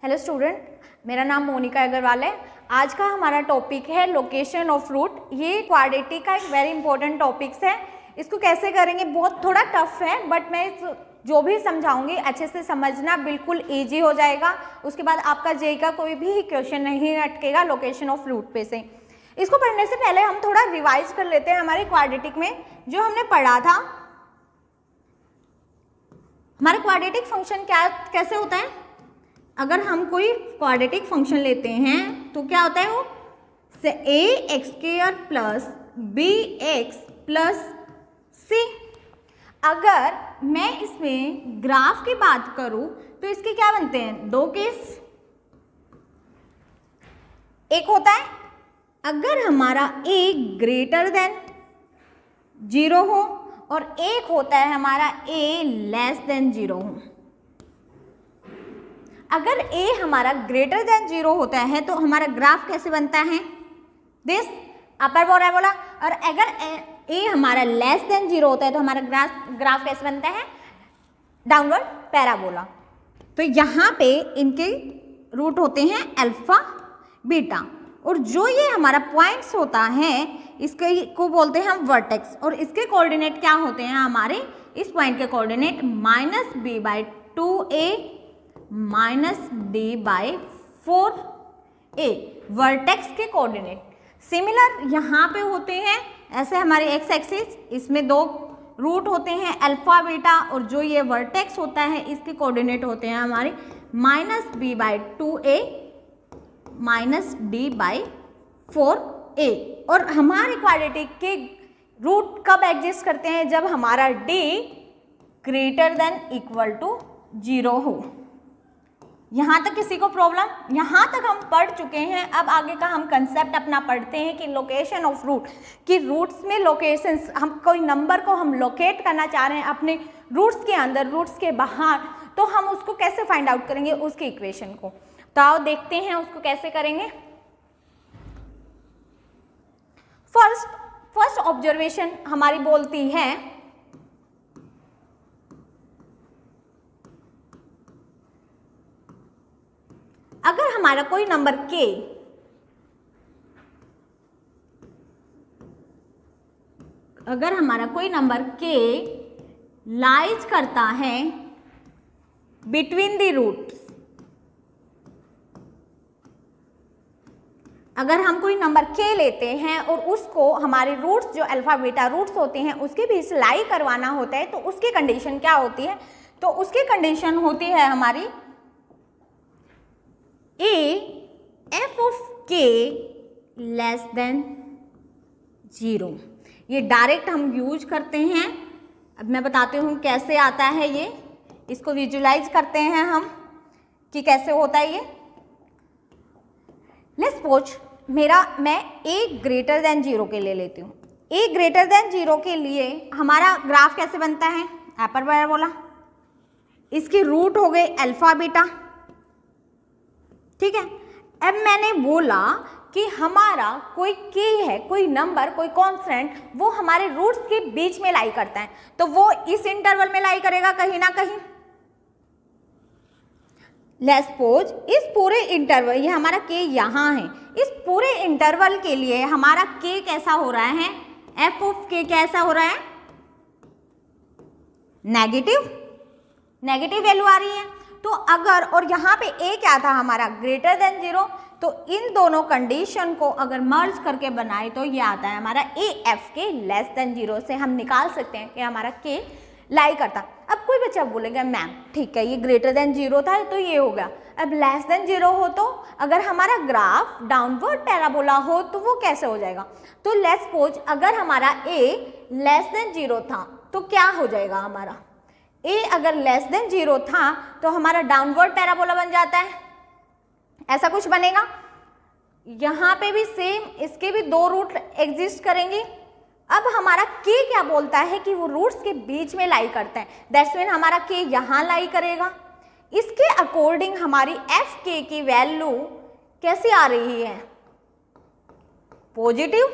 Hello student, मेरा नाम मोनिका अग्रवाल है। आज का हमारा टॉपिक है लोकेशन ऑफ रूट। ये क्वाड्रेटिक का एक वेरी इंपॉर्टेंट टॉपिक्स है। इसको कैसे करेंगे, बहुत थोड़ा टफ है, बट मैं जो भी समझाऊंगी अच्छे से समझना, बिल्कुल इजी हो जाएगा। उसके बाद आपका जेई का कोई भी क्वेश्चन नहीं अटकेगा लोकेशन ऑफ रूट पे से। इसको पढ़ने से पहले हम थोड़ा रिवाइज कर लेते हैं हमारे क्वाड्रेटिक में जो हमने पढ़ा था। हमारा क्वाड्रेटिक फंक्शन कैसे होता है, अगर हम कोई क्वाड्रेटिक फंक्शन लेते हैं तो क्या होता है वो से a x square plus b x plus c. अगर मैं इसमें ग्राफ की बात करूं तो इसके क्या बनते हैं, दो केस। एक होता है अगर हमारा a ग्रेटर देन 0 हो, और एक होता है हमारा a लेस देन 0 हो। अगर a हमारा ग्रेटर देन 0 होता है तो हमारा ग्राफ कैसे बनता है, दिस अपर पैराबोला। और अगर a हमारा लेस देन 0 होता है तो हमारा ग्राफ कैसे बनता है, डाउनवर्ड पैराबोला। तो यहाँ पे इनके रूट होते हैं अल्फा बीटा, और जो ये हमारा पॉइंट्स होता है इसके को बोलते हैं हम वर्टेक्स, और इसके कोऑर्डिनेट क्या होते हैं, हमारे इस पॉइंट के कोऑर्डिनेट -b/2a -d/4a वर्टेक्स के कोऑर्डिनेट। सिमिलर यहाँ पे होते हैं ऐसे हमारे एक्स एक्सिस, इसमें दो रूट होते हैं अल्फा बीटा, और जो ये वर्टेक्स होता है इसके कोऑर्डिनेट होते हैं हमारे -b/2a -d/4a। और हमारे क्वाड्रेटिक के रूट कब एग्जिस्ट करते हैं, जब हमारा d greater than equal to 0 हो। यहाँ तक किसी को प्रॉब्लम, यहाँ तक हम पढ़ चुके हैं। अब आगे का हम कंसेप्ट अपना पढ़ते हैं कि लोकेशन ऑफ रूट, कि रूट्स में लोकेशंस, हम कोई नंबर को हम लोकेट करना चाह रहे हैं अपने रूट्स के अंदर, रूट्स के बाहर, तो हम उसको कैसे फाइंड आउट करेंगे, उसके इक्वेशन को। तो आओ देखते हैं उसको कैसे करेंगे। फर्स्ट ऑब्जर्वेशन हमारी बोलती है अगर हमारा कोई नंबर k लाइज करता है बिटवीन द रूट्स, अगर हम कोई नंबर k लेते हैं और उसको हमारे रूट्स जो अल्फा बीटा रूट्स होते हैं उसके बीच लाई करवाना होता है, तो उसकी कंडीशन क्या होती है, तो उसकी कंडीशन होती है हमारी a f of k less than 0। ये डायरेक्ट हम यूज करते हैं। अब मैं बताती हूँ कैसे आता है ये, इसको विजुलाइज करते हैं हम कि कैसे होता है ये। लेट्स सपोज मैं a ग्रेटर देन 0 के लिए लेती हूँ। a ग्रेटर देन 0 के लिए हमारा ग्राफ कैसे बनता है, अपर पैराबोला। इसके रूट हो गए अल्फा बीटा, ठीक है। अब मैंने बोला कि हमारा कोई k है, कोई नंबर, कोई कांस्टेंट, वो हमारे रूट्स के बीच में लाई करता है, तो वो इस इंटरवल में लाई करेगा कहीं ना कहीं। लेट्स सपोज इस पूरे इंटरवल, ये हमारा k यहाँ है, इस पूरे इंटरवल के लिए हमारा k कैसा हो रहा है, f ऑफ k कैसा हो रहा है, नेगेटिव वैल्यू आ रही है। तो अगर, और यहाँ पे a क्या था हमारा, ग्रेटर देन 0, तो इन दोनों कंडीशन को अगर मर्ज करके बनाए तो ये आता है हमारा a f k less than 0 से हम निकाल सकते हैं कि हमारा k लाई करता। अब कोई बच्चा बोलेगा मैम ठीक है ये ग्रेटर देन 0 था तो ये हो गया, अब लेस देन 0 हो तो अगर हमारा ग्राफ डाउनवर्ड पैराबोला हो तो वो कैसे हो जाएगा। तो लेट्स सपोज अगर हमारा a लेस देन 0 था तो क्या हो जाएगा, हमारा a अगर लेस देन 0 था तो हमारा डाउनवर्ड पैराबोला बन जाता है, ऐसा कुछ बनेगा। यहाँ पे भी सेम, इसके भी दो रूट एग्जिस्ट करेंगे। अब हमारा k क्या बोलता है कि वो रूट्स के बीच में लाई करता है, दैट्स मीन हमारा k यहाँ लाई करेगा। इसके अकॉर्डिंग हमारी एफ के की वैल्यू कैसी आ रही है, पॉजिटिव।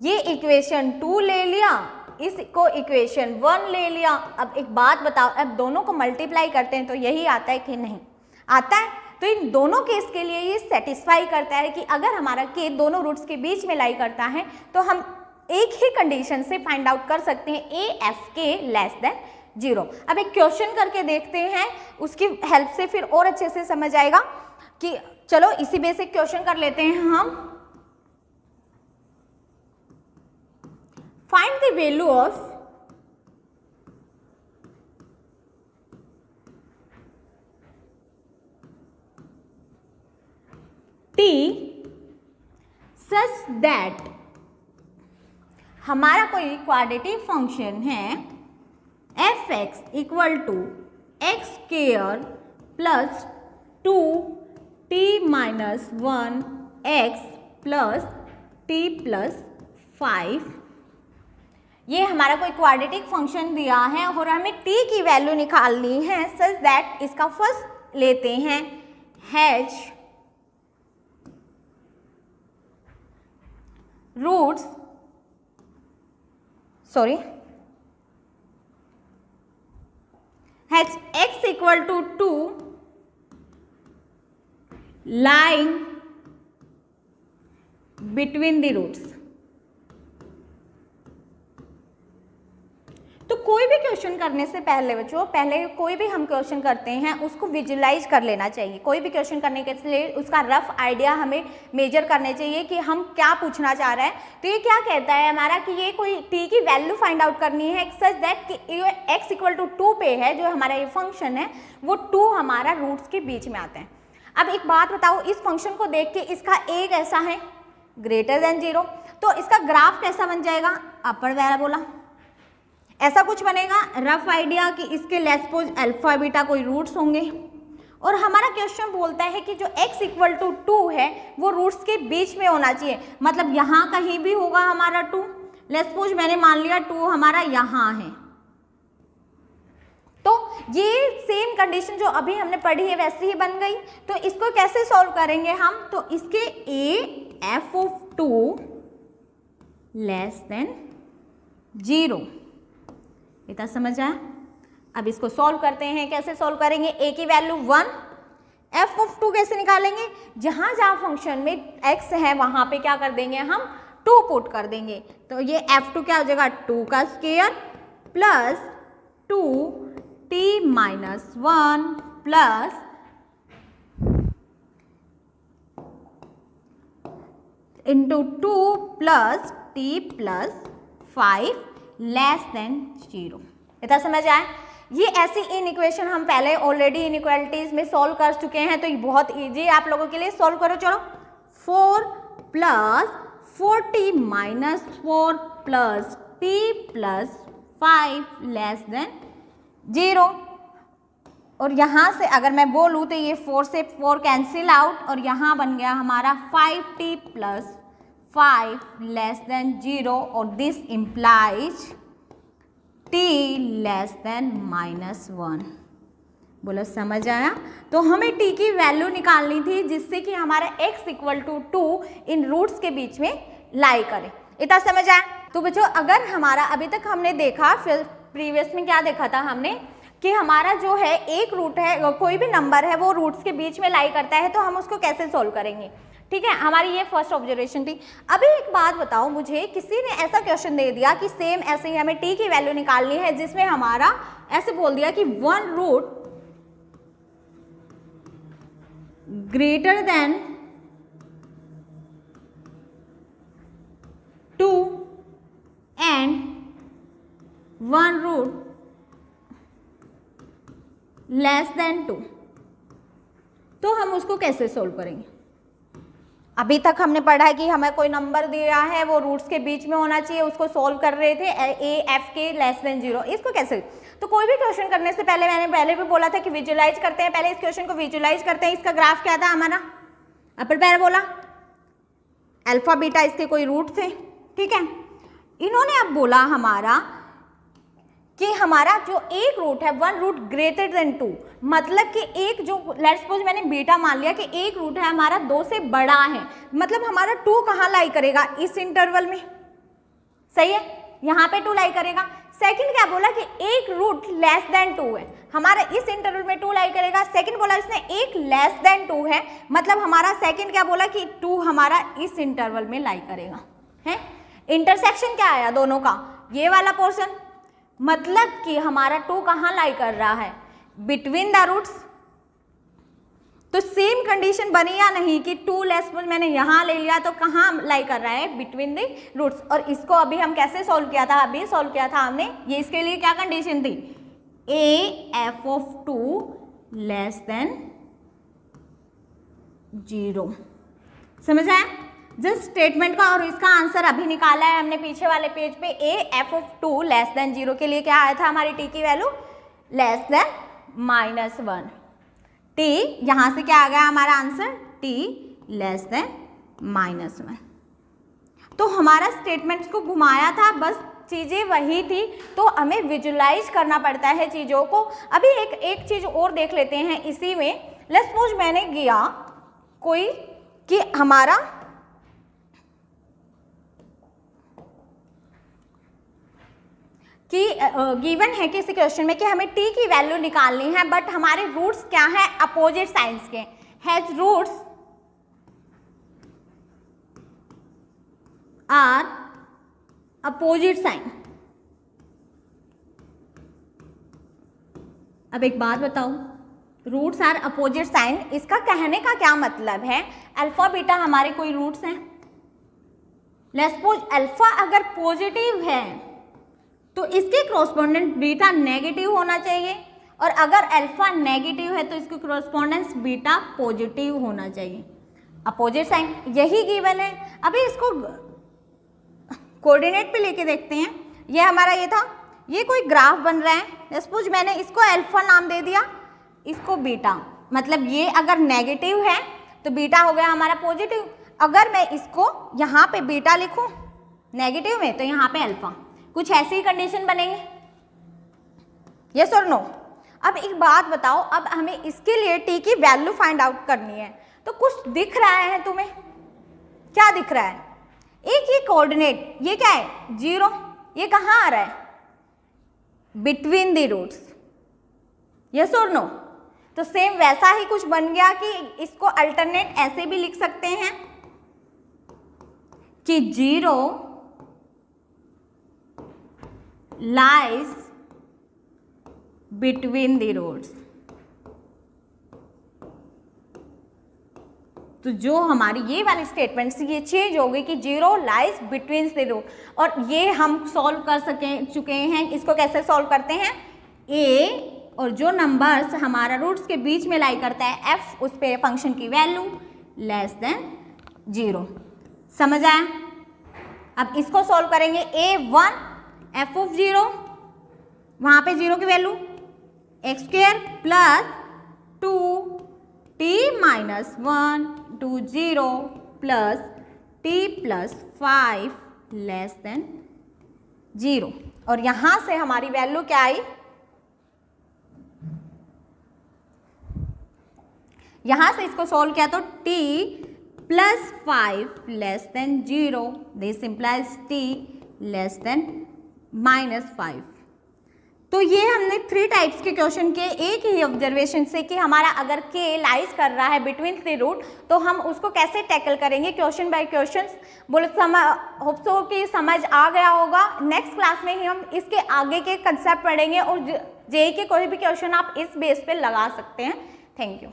ये इक्वेशन 2 ले लिया, इसको इक्वेशन 1 ले लिया। अब एक बात बताओ, अब दोनों को मल्टीप्लाई करते हैं तो यही आता है कि नहीं। आता है। तो इन दोनों केस के लिए ये सेटिस्फाई करता है कि अगर हमारा के दोनों रूट्स के बीच में लाई करता है तो हम एक ही कंडीशन से फाइंड आउट कर सकते हैं ए एफ के लेस देन 0। अब एक क्वेश्चन करके देखते हैं, उसकी हेल्प से फिर और अच्छे से समझ आएगा कि चलो इसी बेसिक क्वेश्चन कर लेते हैं हम। Find the value of t such that हमारा कोई क्वाड्रेटिक फंक्शन है f x equal to x square plus 2t minus 1 x plus t plus 5। ये हमारा कोई क्वाड्रेटिक फंक्शन दिया है और हमें t की वैल्यू निकालनी है सच दैट इसका फर्स्ट लेते हैं h roots has x equal to 2 lying between the roots। तो कोई भी क्वेश्चन करने से पहले बच्चों, पहले कोई भी हम क्वेश्चन करते हैं उसको विजुलाइज कर लेना चाहिए। कोई भी क्वेश्चन करने के लिए उसका रफ आइडिया हमें मेजर करने चाहिए कि हम क्या पूछना चाह रहे हैं। तो ये क्या कहता है हमारा कि ये कोई t की वैल्यू फाइंड आउट करनी है सच दैट कि x इक्वल टू 2 पे है, जो हमारा ये फंक्शन है वो 2 हमारा रूट्स के बीच में आते हैं। अब एक बात बताओ, इस फंक्शन को देख के इसका a कैसा है ग्रेटर देन 0, तो इसका ग्राफ कैसा बन जाएगा अपर पैराबोला, ऐसा कुछ बनेगा। रफ आइडिया कि इसके लेट्स सपोज अल्फा बीटा कोई रूट्स होंगे और हमारा क्वेश्चन बोलता है कि जो x इक्वल टू 2 है वो रूट्स के बीच में होना चाहिए, मतलब यहाँ कहीं भी होगा हमारा 2। लेट्स सपोज मैंने मान लिया 2 हमारा यहाँ है, तो ये सेम कंडीशन जो अभी हमने पढ़ी है वैसे ही बन गई। तो इसको कैसे सॉल्व करेंगे हम, तो इसके a f of 2 less than 0, इतना समझ आया। अब इसको सॉल्व करते हैं, कैसे सॉल्व करेंगे, a की वैल्यू 1, f ऑफ 2 कैसे निकालेंगे, जहां जहां फंक्शन में x है वहां पे क्या कर देंगे हम 2 पुट कर देंगे। तो ये f2 क्या हो जाएगा 2 का square plus 2t minus 1 plus into 2 plus t plus 5 less than 0। इतना समझ आए। ये ऐसी इनइक्वेशन हम पहले ऑलरेडी इनइक्वालिटीज में सॉल्व कर चुके हैं, तो ये बहुत इजी है आप लोगों के लिए। सॉल्व करो, चलो 4 plus 4t minus 4 plus t plus 5 less than 0। और यहाँ से अगर मैं बोलूँ तो ये 4 से 4 कैंसिल आउट और यहाँ बन गया हमारा 5t प्लस 5 लेस देन 0 और this implies t less than -1। बोलो समझ आया। तो हमें t की वैल्यू निकालनी थी जिससे कि हमारा x इक्वल टू 2 इन रूट्स के बीच में लाई करे। इतना समझ आया। तो बच्चों अगर हमारा अभी तक हमने देखा, फिर प्रीवियस में क्या देखा था हमने कि हमारा जो है एक रूट है, कोई भी नंबर है वो रूट्स के बीच में लाई करता है, तो हम उसको कैसे सोल्व करेंगे। ठीक है, हमारी ये फर्स्ट ऑब्जर्वेशन थी। अभी एक बात बताओ मुझे, किसी ने ऐसा क्वेश्चन दे दिया कि सेम ऐसे ही हमें t की वैल्यू निकालनी है, जिसमें हमारा ऐसे बोल दिया कि 1 root greater than 2 and 1 root less than 2, तो हम उसको कैसे सोल्व करेंगे। अभी तक हमने पढ़ा है कि हमें कोई नंबर दिया है वो रूट्स के बीच में होना चाहिए, उसको सॉल्व कर रहे थे a f के लेस देन 0। इसको कैसे, तो कोई भी क्वेश्चन करने से पहले मैंने पहले भी बोला था कि विजुलाइज करते हैं, पहले इस क्वेश्चन को विजुलाइज करते हैं। इसका ग्राफ क्या था हमारा अपर पैराबोला, अल्फा बीटा इसके कोई रूट थे। ठीक है, इन्होंने अब बोला हमारा कि हमारा जो एक रूट है 1 रूट ग्रेटर देन 2, मतलब कि एक जो लेट्स सपोज मैंने बीटा मान लिया कि एक रूट है हमारा 2 से बड़ा है, मतलब हमारा 2 कहाँ लाई करेगा इस इंटरवल में। सही है, यहाँ पे 2 लाई करेगा। सेकंड क्या बोला कि एक रूट लेस देन 2 है, हमारा इस इंटरवल में 2 लाई करेगा। सेकंड बोला इसने एक लेस देन 2 है, मतलब हमारा सेकंड क्या बोला कि 2 हमारा इस इंटरवल में लाई करेगा है। इंटरसेक्शन क्या आया दोनों का, ये वाला पोर्शन, मतलब कि हमारा 2 कहाँ लाई कर रहा है, बिटवीन द रूट्स। तो सेम कंडीशन बनी या नहीं कि 2 लेस मैंने यहाँ ले लिया तो कहाँ लाई कर रहा है, बिटवीन द रूट्स। और इसको अभी हम कैसे सॉल्व किया था, अभी सॉल्व किया था हमने, ये इसके लिए क्या कंडीशन थी, AF(2) लेस देन 0। समझ आया जिस स्टेटमेंट का, और इसका आंसर अभी निकाला है हमने पीछे वाले पेज पे। AF(2) लेस देन 0 के लिए क्या आया था, हमारी t की वैल्यू लेस देन -1। t यहाँ से क्या आ गया हमारा आंसर, t लेस देन -1। तो हमारा स्टेटमेंट्स को घुमाया था, बस चीज़ें वही थी, तो हमें विजुलाइज करना पड़ता है चीज़ों को। अभी एक चीज़ और देख लेते हैं इसी में। लेट्स सपोज मैंने किया कोई कि हमारा कि गिवन है किसी क्वेश्चन में कि हमें t की वैल्यू निकालनी है, बट हमारे रूट्स क्या है, अपोजिट साइंस के, has roots are opposite sign. अब एक बात बताओ, रूट्स आर अपोजिट साइन, इसका कहने का क्या मतलब है, अल्फा बीटा हमारे कोई रूट्स हैं। लेट्स सपोज अल्फा अगर पॉजिटिव है तो इसके कॉरस्पॉन्डेंट बीटा नेगेटिव होना चाहिए, और अगर अल्फा नेगेटिव है तो इसके कॉरस्पॉन्डेंस बीटा पॉजिटिव होना चाहिए। अपोजिट साइन यही गिवन है। अभी इसको कोऑर्डिनेट पे लेके देखते हैं। ये हमारा ये था, ये कोई ग्राफ बन रहा है। सपोज मैंने इसको अल्फा नाम दे दिया, इसको बीटा, मतलब ये अगर नेगेटिव है तो बीटा हो गया हमारा पॉजिटिव। अगर मैं इसको यहाँ पे बीटा लिखूँ नेगेटिव में तो यहाँ पे अल्फा, कुछ ऐसी ही कंडीशन बनेंगे। यस और नो। अब एक बात बताओ, अब हमें इसके लिए t की वैल्यू फाइंड आउट करनी है, तो कुछ दिख रहा है तुम्हें, क्या दिख रहा है, एक ये कोऑर्डिनेट, ये क्या है 0, ये कहाँ आ रहा है, बिटवीन द रूट्स। यस और नो। तो सेम वैसा ही कुछ बन गया कि इसको अल्टरनेट ऐसे भी लिख सकते हैं कि 0 lies between the roads। तो जो हमारी ये वाली स्टेटमेंट से ये चेंज हो गई कि 0 lies between the road, और ये हम सॉल्व कर चुके हैं। इसको कैसे सॉल्व करते हैं, a और जो नंबर्स हमारा रूट्स के बीच में लाई करता है f, उस पे फंक्शन की वैल्यू लेस देन 0। समझ आया। अब इसको सॉल्व करेंगे, a1 f(0), वहाँ पे 0 की value x² plus 2t minus 1 to 0 plus t plus 5 less than 0। और यहाँ से हमारी वैल्यू क्या आई, यहाँ से इसको सॉल्व किया तो t plus 5 less than 0, this implies t less than -5। तो ये हमने 3 टाइप्स के क्वेश्चन के एक ही ऑब्जर्वेशन से कि हमारा अगर k लाइज कर रहा है बिटवीन द रूट तो हम उसको कैसे टैकल करेंगे क्वेश्चन बाय क्वेश्चन। बोले होप सो कि समझ आ गया होगा। नेक्स्ट क्लास में ही हम इसके आगे के कंसेप्ट पढ़ेंगे और जेईई के कोई भी क्वेश्चन आप इस बेस पे लगा सकते हैं। Thank you.